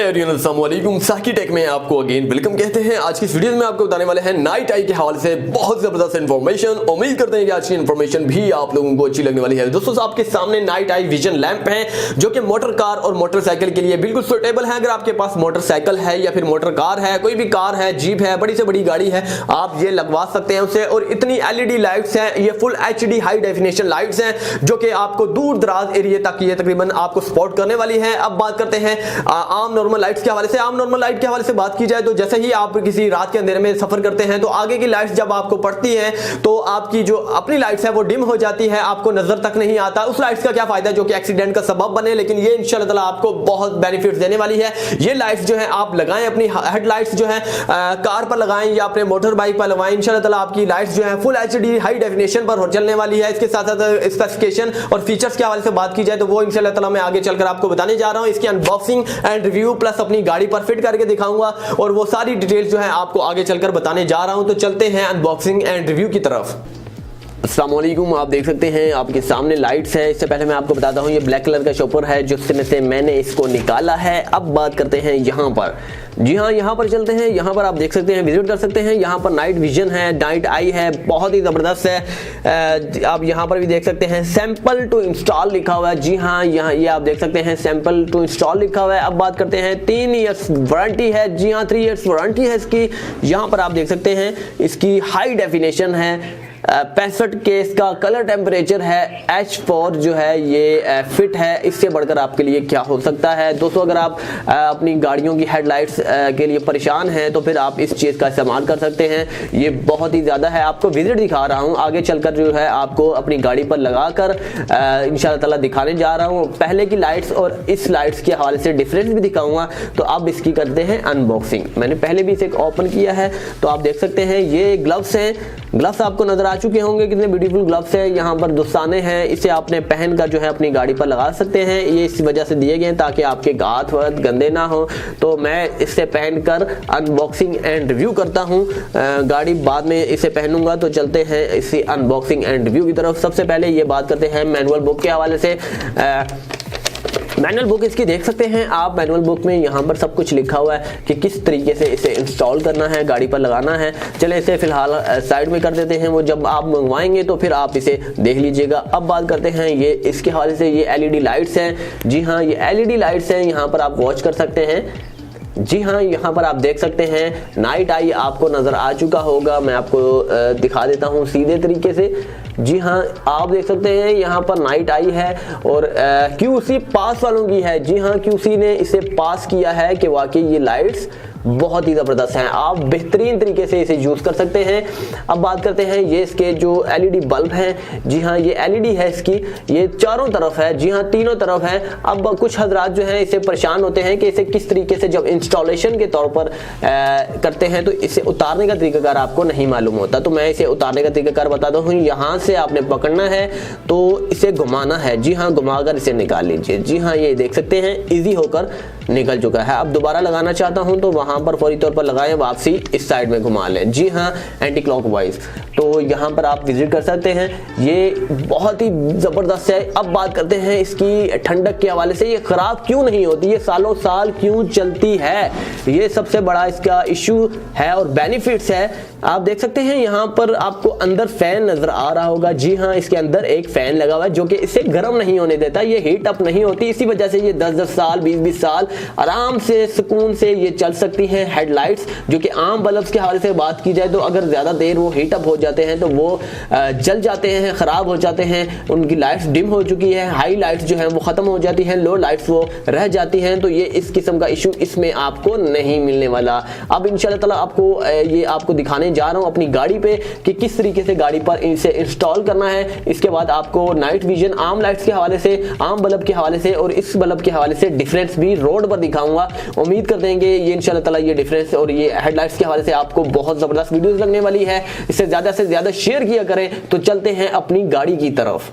Hi everyone, अस्सलाम वालेकुम। साकी टेक में आपको अगेन वेलकम कहते हैं। आज की इस वीडियो में आपको बताने वाले हैं नाइट आई के हवाले से बहुत जबरदस्त इन्फॉर्मेशन। उम्मीद करते हैं कि आज की इन्फॉर्मेशन भी आप लोगों को अच्छी लगने वाली है। दोस्तों, आपके सामने नाइट आई विजन लैंप है जो कि मोटर कार और मोटरसाइकिल के लिए बिल्कुल सुटेबल है। अगर आपके पास मोटरसाइकिल है या फिर मोटर कार है, कोई भी कार है, जीप है, बड़ी से बड़ी गाड़ी है, आप ये लगवा सकते हैं उसे। और इतनी एलईडी लाइट्स हैं, ये full HD high definition lights हैं जो कि आपको दूर दराज एरिया तक ये तकरीबन आपको सपोर्ट करने वाली है। अब बात करते हैं आम नॉर्मल लाइट्स के हवाले से। आम नॉर्मल लाइट के हवाले से बात की जाए तो जैसे ही आप किसी रात के अंधेरे में सफर करते हैं तो आगे की लाइट्स जब आपको पड़ती हैं तो आपकी जो अपनी लाइट्स है वो डिम हो जाती है, आपको नजर तक नहीं आता। उस लाइट्स का क्या फायदा जो कि एक्सीडेंट का सबब बने, लेकिन ये इंशाल्लाह ताला आपको बहुत बेनिफिट्स देने वाली है। ये लाइट्स जो है आप लगाएं, अपनी हेडलाइट्स जो है कार पर लगाएं या अपने मोटर बाइक पर लगाएं। इंशाल्लाह ताला आपकी लाइट्स जो है फुल एचडी हाई डेफिनेशन पर चलने वाली है। इसके साथ साथ स्पेसिफिकेशन और फीचर्स के हवाले से बात की जाए तो वो इंशाल्लाह ताला मैं आगे चलकर आपको बताने जा रहा हूं। इसकी अनबॉक्सिंग एंड रिव्यू प्लस अपनी गाड़ी पर फिट करके दिखाऊंगा और वो सारी डिटेल्स जो है आपको आगे चलकर बताने जा रहा हूं। तो चलते हैं अनबॉक्सिंग एंड रिव्यू की तरफ। अस्सलाम वालेकुम, आप देख सकते हैं आपके सामने लाइट्स है। इससे पहले मैं आपको बताता हूँ ये ब्लैक कलर का शॉपर है जिसमें से मैंने इसको निकाला है। अब बात करते हैं यहाँ पर। जी हाँ, यहाँ पर चलते हैं। यहाँ पर आप देख सकते हैं, विजिट कर सकते हैं। यहाँ पर नाइट विजन है, नाइट आई है, बहुत ही ज़बरदस्त है। आप यहाँ पर भी देख सकते हैं सैंपल टू इंस्टॉल लिखा हुआ है। जी हाँ, यहाँ ये आप देख सकते हैं सैंपल टू इंस्टॉल लिखा हुआ है। अब बात करते हैं 3 इयर्स वारंटी है। जी हाँ, 3 इयर्स वारंटी है इसकी। यहाँ पर आप देख सकते हैं इसकी हाई डेफिनेशन है। 65 के इसका कलर टेम्परेचर है। H4 जो है ये फिट है। इससे बढ़कर आपके लिए क्या हो सकता है। दोस्तों, अगर आप अपनी गाड़ियों की हेडलाइट्स के लिए परेशान हैं तो फिर आप इस चीज़ का इस्तेमाल कर सकते हैं। ये बहुत ही ज़्यादा है। आपको विजिट दिखा रहा हूँ, आगे चलकर जो है आपको अपनी गाड़ी पर लगाकर इंशाल्लाह ताला दिखाने जा रहा हूँ। पहले की लाइट्स और इस लाइट्स के हवाले से डिफरेंस भी दिखाऊंगा। तो अब इसकी करते हैं अनबॉक्सिंग। मैंने पहले भी इसे ओपन किया है तो आप देख सकते हैं ये ग्लव्स हैं। ग्लव्स आपको नजर आ चुके होंगे, कितने ब्यूटीफुल ग्लव्स हैं। यहाँ पर दस्ताने हैं, इसे आपने पहनकर जो है अपनी गाड़ी पर लगा सकते हैं। ये इस वजह से दिए गए हैं ताकि आपके हाथ वाथ गंदे ना हो। तो मैं इसे पहनकर अनबॉक्सिंग एंड रिव्यू करता हूँ। गाड़ी बाद में इसे पहनूंगा। तो चलते हैं इसी अनबॉक्सिंग एंड रिव्यू की तरफ। सबसे पहले ये बात करते हैं मैनुअल बुक के हवाले से। मैनुअल बुक इसकी देख सकते हैं आप। मैनुअल बुक में यहाँ पर सब कुछ लिखा हुआ है कि किस तरीके से इसे इंस्टॉल करना है, गाड़ी पर लगाना है। चले इसे फिलहाल साइड में कर देते हैं, वो जब आप मंगवाएंगे तो फिर आप इसे देख लीजिएगा। अब बात करते हैं ये इसके हवाले से। ये एलईडी लाइट्स हैं। जी हाँ, ये एलईडी लाइट्स हैं, यहाँ पर आप वॉच कर सकते हैं। जी हाँ, यहाँ पर आप देख सकते हैं नाइट आई आपको नजर आ चुका होगा। मैं आपको दिखा देता हूँ सीधे तरीके से। जी हाँ, आप देख सकते हैं यहाँ पर नाइट आई है और QC पास वालों की है। जी हाँ, QC ने इसे पास किया है कि वाकई ये लाइट्स बहुत ही ज़बरदस्त हैं। आप बेहतरीन तरीके से इसे यूज़ कर सकते हैं। अब बात करते हैं ये इसके जो LED बल्ब हैं। जी हाँ, ये LED है इसकी, ये चारों तरफ है। जी हाँ, तीनों तरफ है। अब कुछ हजरात जो हैं इसे परेशान होते हैं कि इसे किस तरीके से जब इंस्टॉलेशन के तौर पर करते हैं तो इसे उतारने का तरीकाकार आपको नहीं मालूम होता। तो मैं इसे उतारने का तरीकाकार बताता हूँ। यहाँ से आपने पकड़ना है तो इसे घुमाना है। जी हाँ, घुमाकर इसे निकाल लीजिए। जी हाँ, ये देख सकते हैं ईजी होकर निकल चुका है। अब दोबारा लगाना चाहता हूँ तो वहां पर फौरी तौर पर लगाएं, वापसी इस साइड में घुमा लें। जी हाँ, एंटी क्लॉकवाइज। तो यहाँ पर आप विजिट कर सकते हैं। ये बहुत ही ज़बरदस्त है। अब बात करते हैं इसकी ठंडक के हवाले से। ये ख़राब क्यों नहीं होती, ये सालों साल क्यों चलती है, ये सबसे बड़ा इसका इशू है और बेनिफिट्स है। आप देख सकते हैं यहाँ पर आपको अंदर फैन नजर आ रहा होगा। जी हाँ, इसके अंदर एक फैन लगा हुआ है जो कि इसे गर्म नहीं होने देता, ये हीट अप नहीं होती। इसी वजह से ये 10-10 साल 20-20 साल आराम से सुकून से ये चल सकती हैं। हेडलाइट्स जो कि आम बल्ब्स के हवाले से बात की जाए तो अगर ज़्यादा देर वो हीट अप हो जाते हैं तो वो जल जाते हैं, ख़राब हो जाते हैं। उनकी लाइट्स डिम हो चुकी है, हाई लाइट्स जो हैं वो ख़त्म हो जाती हैं, लो लाइट्स वो रह जाती हैं। तो ये इस किस्म का इशू इसमें आपको नहीं मिलने वाला। अब इंशाल्लाह ताला आपको ये आपको दिखाने जा रहा हूँ अपनी गाड़ी पे कि किस तरीके से गाड़ी पर इसे इंस्टॉल करना है। इसके बाद आपको नाइट विजन आम लाइट्स के हवाले से, आम बल्ब के हवाले से और इस बल्ब के हवाले से डिफरेंस भी रोड पर दिखाऊंगा। उम्मीद करते हैं कि ये इंशाल्लाह ताला ये डिफरेंस और ये हेडलाइट्स के हवाले से आपको बहुत ज़बरदस्त वीडियोस लगने वाली है। इसे ज़्यादा से ज़्यादा शेयर किया करें। तो चलते हैं अपनी गाड़ी की तरफ।